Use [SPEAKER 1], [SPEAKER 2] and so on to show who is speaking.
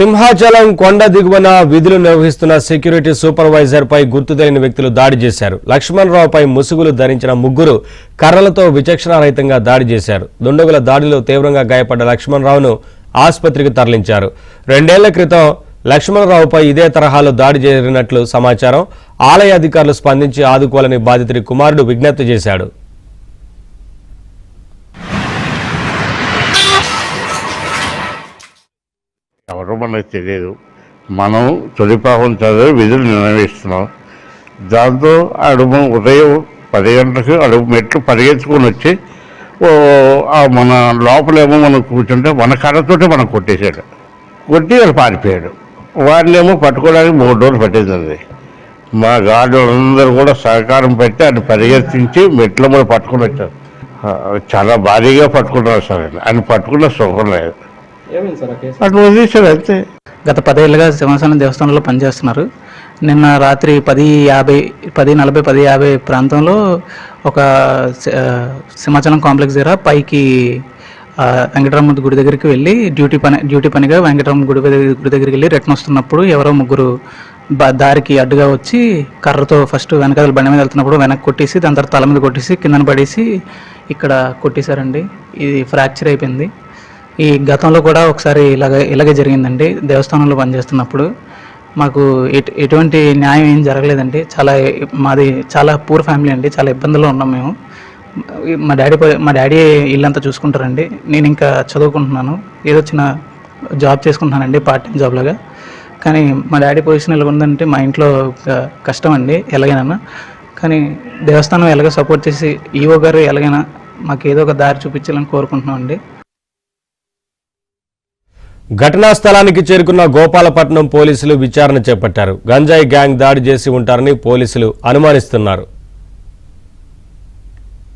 [SPEAKER 1] సింహాచలం కొండ దిగువన విధులు నిర్వహిస్తున్న సెక్యూరిటీ సూపర్వైజర్ పై గుర్తు తెలియని వ్యక్తులు దాడి చేశారు. లక్ష్మణరావుపై ముసుగులు ధరించిన ముగ్గురు కర్రలతో విచక్షణారహితంగా దాడి చేశారు. దుండగుల దాడిలో తీవ్రంగా గాయపడ్డ లక్ష్మణరావును ఆసుపత్రికి తరలించారు. 2 ఏళ్ల క్రితం లక్ష్మణరావుపై ఇదే తరహాలో దాడి జరిగినట్లు సమాచారం. ఆలయ అధికారులు స్పందించి ఆదుకోవాలని బాధితుడి కుమారుడు విజ్ఞప్తి చేశాడు.
[SPEAKER 2] ఎవరో మనకు తెలియదు. మనం తొలిపాపం చదివి విధులు నిర్వహిస్తున్నాం. దాంతో అడుగు ఉదయం 10 గంటలకు అడుగు మెట్లు పరిగెత్తుకొని వచ్చి మన లోపలేమో మనం కూర్చుంటే మన కర్రతోటే మనం కొట్టేశాడు. కొట్టి వాళ్ళు పారిపోయాడు. వాడినేమో పట్టుకోవడానికి 3 రోజులు పట్టిందండి. మా గార్డులందరూ కూడా సహకారం పెట్టి ఆయన పరిగెత్తించి మెట్లు కూడా పట్టుకొని వచ్చారు. చాలా భారీగా పట్టుకున్నారు సార్. ఆయన పట్టుకున్న సుఖం లేదు. అటు వదిలేశారు అంతే.
[SPEAKER 3] గత 10 ఏళ్ళుగా సింహాచలం దేవస్థానంలో పనిచేస్తున్నారు. నిన్న రాత్రి 10:40 ప్రాంతంలో ఒక సింహాచలం కాంప్లెక్స్ దగ్గర పైకి వెంకటరామ గుడి దగ్గరికి వెళ్ళి డ్యూటీ పనిగా వెంకటరామ గుడి దగ్గరికి వెళ్ళి రిటర్న్ వస్తున్నప్పుడు ఎవరో ముగ్గురు దారికి అడ్డుగా వచ్చి కర్రతో ఫస్ట్ వెనకాల బండి మీద వెళ్తున్నప్పుడు వెనక్కి కొట్టేసి దాని తర్వాత తల మీద కొట్టేసి కిందన పడేసి ఇక్కడ కొట్టేశారండి. ఇది ఫ్రాక్చర్ అయిపోయింది. ఈ గతంలో కూడా ఒకసారి ఇలాగే జరిగిందండి. దేవస్థానంలో పనిచేస్తున్నప్పుడు మాకు ఎటువంటి న్యాయం ఏం జరగలేదండి. మాది చాలా పూర్ ఫ్యామిలీ అండి. చాలా ఇబ్బందుల్లో ఉన్నాం మేము. మా డాడీ ఇల్లంతా చూసుకుంటారండి. నేను ఇంకా చదువుకుంటున్నాను. ఏదో చిన్న జాబ్ చేసుకుంటున్నానండి, పార్ట్ టైం జాబ్ లాగా. కానీ మా డాడీ పొజిషన్ ఎలా ఉందంటే మా ఇంట్లో కష్టం అండి ఎలాగైనా. కానీ దేవస్థానం ఎలాగో సపోర్ట్ చేసి ఈవో గారు ఎలాగైనా మాకు ఏదో ఒక దారి చూపించాలని కోరుకుంటున్నాం అండి.
[SPEAKER 1] ఘటనా స్థలానికి చేరుకున్న గోపాలపట్నం పోలీసులు విచారణ చేపట్టారు. గంజాయి గ్యాంగ్ దాడి చేసి ఉంటారని పోలీసులు అనుమానిస్తున్నారు.